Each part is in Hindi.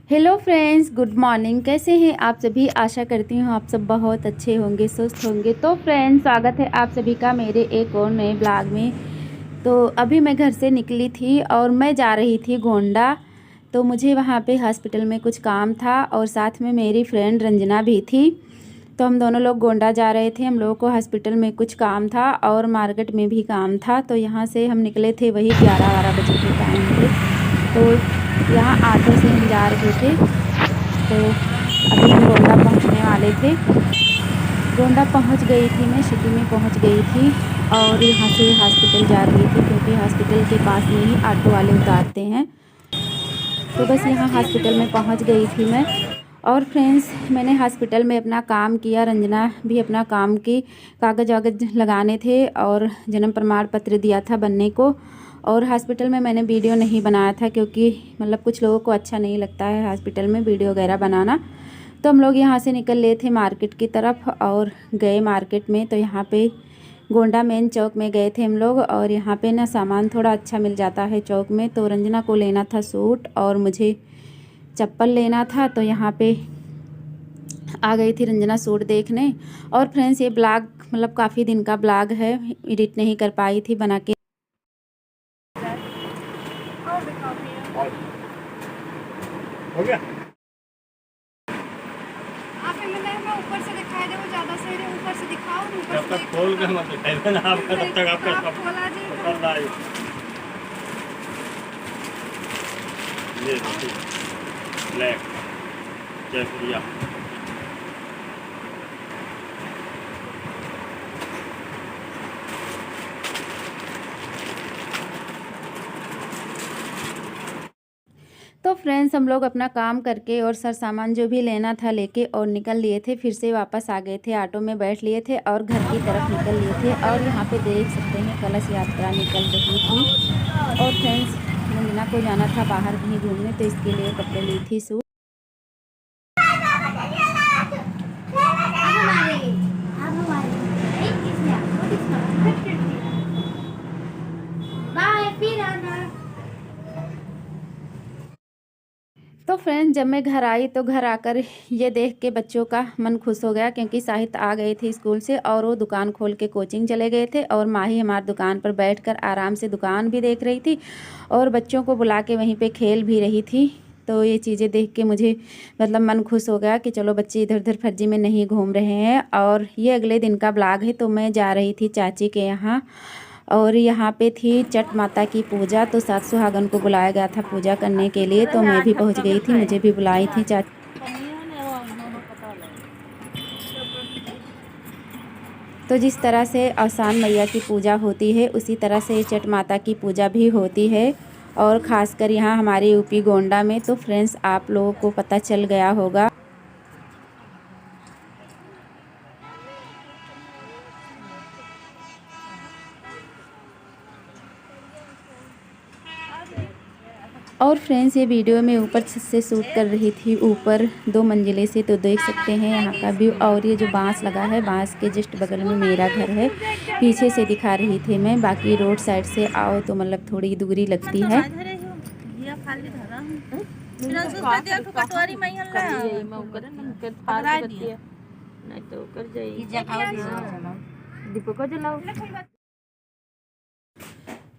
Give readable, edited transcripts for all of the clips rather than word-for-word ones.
Hello friends, good morning. कैसे हैं आप सभी? आशा करती हूँ आप सब बहुत अच्छे होंगे, स्वस्थ होंगे। तो फ्रेंड्स, स्वागत है आप सभी का मेरे एक और नए ब्लॉग में। तो अभी मैं घर से निकली थी और मैं जा रही थी गोंडा। तो मुझे वहाँ पे हॉस्पिटल में कुछ काम था और साथ में मेरी फ्रेंड रंजना भी थी। तो हम दोनों लोग गोंडा जा रहे थे। हम लोगों को हॉस्पिटल में कुछ काम था और मार्केट में भी काम था। तो यहाँ से हम निकले थे वही 11-12 बजे के टाइम पे। तो यहाँ ऑटो से हम जा रहे थे। तो अभी हम गोंडा पहुँचने वाले थे। गोंडा पहुँच गई थी, मैं सिटी में पहुँच गई थी और यहाँ से हॉस्पिटल जा रही थी क्योंकि हॉस्पिटल के पास में ही ऑटो वाले उतारते हैं। तो बस यहाँ हॉस्पिटल में पहुँच गई थी मैं। और फ्रेंड्स, मैंने हॉस्पिटल में अपना काम किया, रंजना भी अपना काम की। कागज़ वागज लगाने थे और जन्म प्रमाण पत्र दिया था बनने को। और हॉस्पिटल में मैंने वीडियो नहीं बनाया था क्योंकि मतलब कुछ लोगों को अच्छा नहीं लगता है हॉस्पिटल में वीडियो वगैरह बनाना। तो हम लोग यहाँ से निकल लिए थे मार्केट की तरफ और गए मार्केट में। तो यहाँ पे गोंडा मेन चौक में गए थे हम लोग और यहाँ पे ना सामान थोड़ा अच्छा मिल जाता है चौक में। तो रंजना को लेना था सूट और मुझे चप्पल लेना था। तो यहाँ पे आ गई थी रंजना सूट देखने। और फ्रेंड्स, ये ब्लॉग मतलब काफ़ी दिन का ब्लॉग है, एडिट नहीं कर पाई थी बना के। हो गया? आप मैं ऊपर से दिखाई दे, वो ज़्यादा सही है। ऊपर से दिखाओ, ऊपर जब से तक खोल के मत दिखाइए ना आपका, तब तक आपका आप खोला जी तो पकड़ लाए। ये देखिए, ब्लैक जयपुरिया। तो फ्रेंड्स, हम लोग अपना काम करके और सर सामान जो भी लेना था लेके और निकल लिए थे। फिर से वापस आ गए थे, ऑटो में बैठ लिए थे और घर की तरफ निकल लिए थे। और यहाँ पे देख सकते हैं कलश यात्रा निकल रही थी। और फ्रेंड्स, रंजना को जाना था बाहर कहीं घूमने, तो इसके लिए कपड़े ली थी सूट। तो फ्रेंड्स, जब मैं घर आई तो घर आकर ये देख के बच्चों का मन खुश हो गया क्योंकि साहित्य आ गए थे स्कूल से और वो दुकान खोल के कोचिंग चले गए थे। और माही हमारी दुकान पर बैठकर आराम से दुकान भी देख रही थी और बच्चों को बुला के वहीं पे खेल भी रही थी। तो ये चीज़ें देख के मुझे मतलब मन खुश हो गया कि चलो बच्चे इधर उधर फर्जी में नहीं घूम रहे हैं। और ये अगले दिन का ब्लॉग है। तो मैं जा रही थी चाची के यहाँ और यहाँ पे थी छठ माता की पूजा। तो 7 सुहागन को बुलाया गया था पूजा करने के लिए। तो मैं भी पहुँच गई थी, मुझे भी बुलाई थी चाची। तो जिस तरह से आसान मैया की पूजा होती है उसी तरह से छठ माता की पूजा भी होती है और ख़ासकर यहाँ हमारे यूपी गोंडा में। तो फ्रेंड्स, आप लोगों को पता चल गया होगा। और फ्रेंड्स, ये वीडियो में ऊपर छत से शूट कर रही थी, ऊपर 2 मंजिले से। तो देख सकते हैं यहाँ का व्यू। और ये जो बांस लगा है, बांस के जस्ट बगल में मेरा घर है। पीछे से दिखा रही थी मैं, बाकी रोड साइड से आओ तो मतलब थोड़ी दूरी लगती है।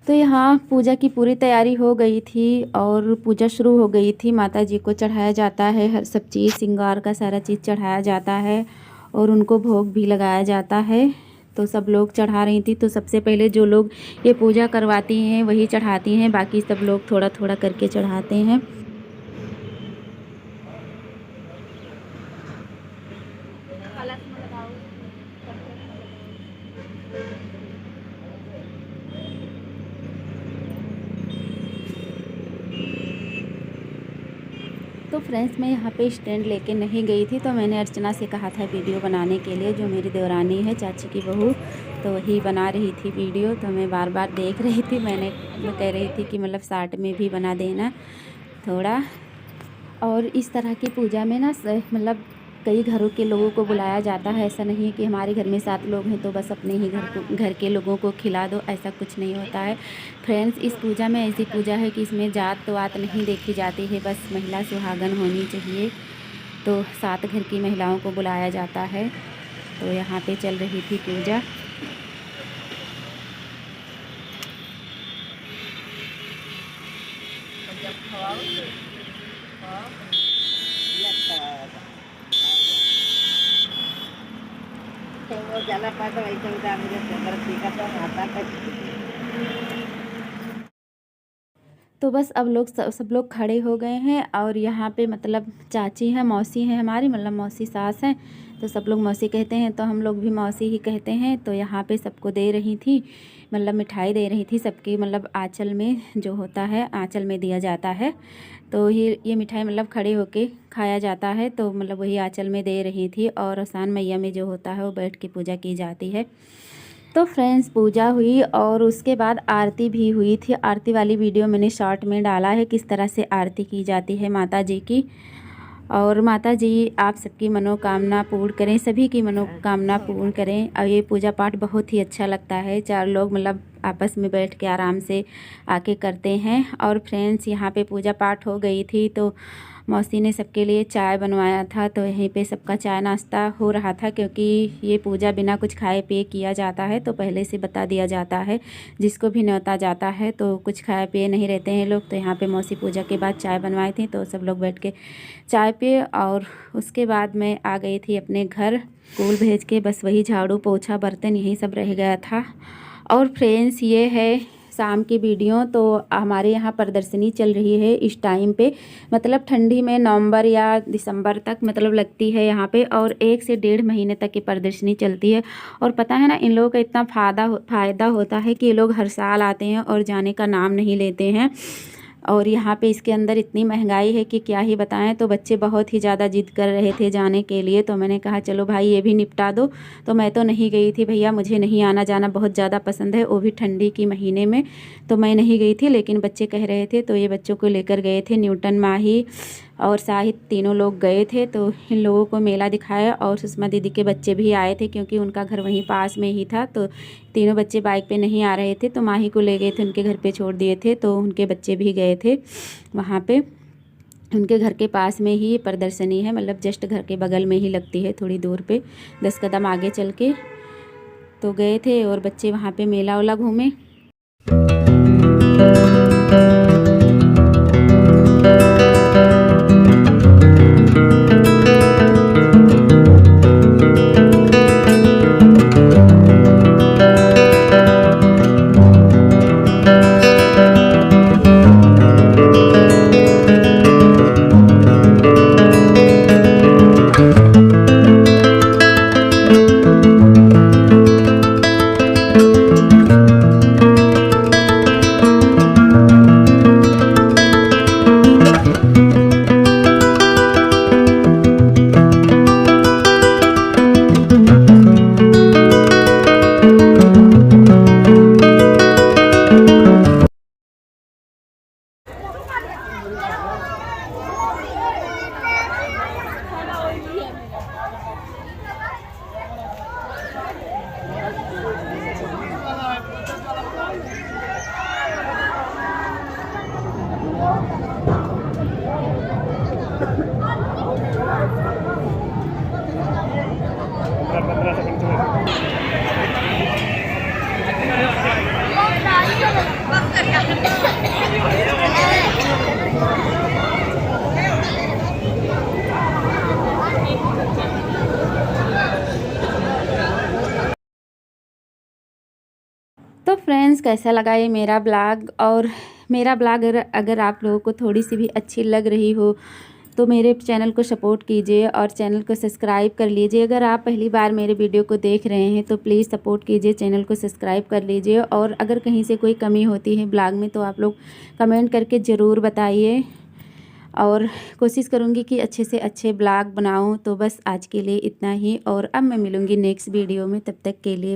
तो यहाँ पूजा की पूरी तैयारी हो गई थी और पूजा शुरू हो गई थी। माता जी को चढ़ाया जाता है हर सब चीज़, श्रृंगार का सारा चीज़ चढ़ाया जाता है और उनको भोग भी लगाया जाता है। तो सब लोग चढ़ा रही थी। तो सबसे पहले जो लोग ये पूजा करवाती हैं वही चढ़ाती हैं, बाकी सब लोग थोड़ा थोड़ा करके चढ़ाते हैं। तो फ्रेंड्स मैं यहाँ पे स्टैंड लेके नहीं गई थी, तो मैंने अर्चना से कहा था वीडियो बनाने के लिए, जो मेरी देवरानी है चाची की बहू, तो वही बना रही थी वीडियो। तो मैं बार बार देख रही थी, मैं कह रही थी कि मतलब शार्ट में भी बना देना थोड़ा। और इस तरह की पूजा में ना मतलब कई घरों के लोगों को बुलाया जाता है। ऐसा नहीं है कि हमारे घर में 7 लोग हैं तो बस अपने ही घर के लोगों को खिला दो, ऐसा कुछ नहीं होता है फ्रेंड्स। इस पूजा में ऐसी पूजा है कि इसमें जात वात नहीं देखी जाती है, बस महिला सुहागन होनी चाहिए। तो 7 घर की महिलाओं को बुलाया जाता है। तो यहाँ पे चल रही थी पूजा। तो बस अब लोग सब लोग खड़े हो गए हैं, और यहाँ पे मतलब चाची हैं, मौसी हैं हमारी, मतलब मौसी सास हैं, तो सब लोग मौसी कहते हैं, तो हम लोग भी मौसी ही कहते हैं। तो यहाँ पे सबको दे रही थी, मतलब मिठाई दे रही थी सबकी, मतलब आंचल में जो होता है आंचल में दिया जाता है। तो ये मिठाई मतलब खड़े होके खाया जाता है, तो मतलब वही आंचल में दे रही थी। और आसान मैया में जो होता है वो बैठ के पूजा की जाती है। तो फ्रेंड्स पूजा हुई और उसके बाद आरती भी हुई थी। आरती वाली वीडियो मैंने शॉर्ट में डाला है, किस तरह से आरती की जाती है माता जी की। और माता जी आप सबकी मनोकामना पूर्ण करें, सभी की मनोकामना पूर्ण करें। और ये पूजा पाठ बहुत ही अच्छा लगता है, 4 लोग मतलब आपस में बैठ के आराम से आके करते हैं। और फ्रेंड्स यहाँ पे पूजा पाठ हो गई थी, तो मौसी ने सबके लिए चाय बनवाया था। तो यहीं पे सबका चाय नाश्ता हो रहा था, क्योंकि ये पूजा बिना कुछ खाए पिए किया जाता है, तो पहले से बता दिया जाता है जिसको भी न्योता जाता है, तो कुछ खाए पिए नहीं रहते हैं लोग। तो यहाँ पे मौसी पूजा के बाद चाय बनवाई थी, तो सब लोग बैठ के चाय पिए। और उसके बाद मैं आ गई थी अपने घर, स्कूल भेज के, बस वही झाड़ू पोछा बर्तन यही सब रह गया था। और फ्रेंड्स ये है शाम की वीडियो। तो हमारे यहाँ प्रदर्शनी चल रही है इस टाइम पे, मतलब ठंडी में नवंबर या दिसंबर तक मतलब लगती है यहाँ पे, और 1 से 1.5 महीने तक की प्रदर्शनी चलती है। और पता है ना, इन लोगों का इतना फ़ायदा होता है कि ये लोग हर साल आते हैं और जाने का नाम नहीं लेते हैं। और यहाँ पे इसके अंदर इतनी महंगाई है कि क्या ही बताएं। तो बच्चे बहुत ही ज़्यादा जिद कर रहे थे जाने के लिए, तो मैंने कहा चलो भाई ये भी निपटा दो। तो मैं तो नहीं गई थी भैया, मुझे नहीं आना जाना बहुत ज़्यादा पसंद है, वो भी ठंडी की महीने में, तो मैं नहीं गई थी। लेकिन बच्चे कह रहे थे, तो ये बच्चों को लेकर गए थे। न्यूटन, माही और साहिद तीनों लोग गए थे। तो इन लोगों को मेला दिखाया, और सुषमा दीदी के बच्चे भी आए थे, क्योंकि उनका घर वहीं पास में ही था। तो तीनों बच्चे बाइक पे नहीं आ रहे थे, तो माही को ले गए थे, उनके घर पे छोड़ दिए थे। तो उनके बच्चे भी गए थे वहाँ पे। उनके घर के पास में ही प्रदर्शनी है, मतलब जस्ट घर के बगल में ही लगती है, थोड़ी दूर पे 10 कदम आगे चल के। तो गए थे और बच्चे वहाँ पे मेला वाला घूमे। तो फ्रेंड्स कैसा लगा ये मेरा ब्लॉग। और मेरा ब्लॉग अगर आप लोगों को थोड़ी सी भी अच्छी लग रही हो तो मेरे चैनल को सपोर्ट कीजिए और चैनल को सब्सक्राइब कर लीजिए। अगर आप पहली बार मेरे वीडियो को देख रहे हैं तो प्लीज़ सपोर्ट कीजिए, चैनल को सब्सक्राइब कर लीजिए। और अगर कहीं से कोई कमी होती है ब्लॉग में तो आप लोग कमेंट करके ज़रूर बताइए। और कोशिश करूँगी कि अच्छे से अच्छे ब्लॉग बनाऊँ। तो बस आज के लिए इतना ही, और अब मैं मिलूँगी नेक्स्ट वीडियो में, तब तक के लिए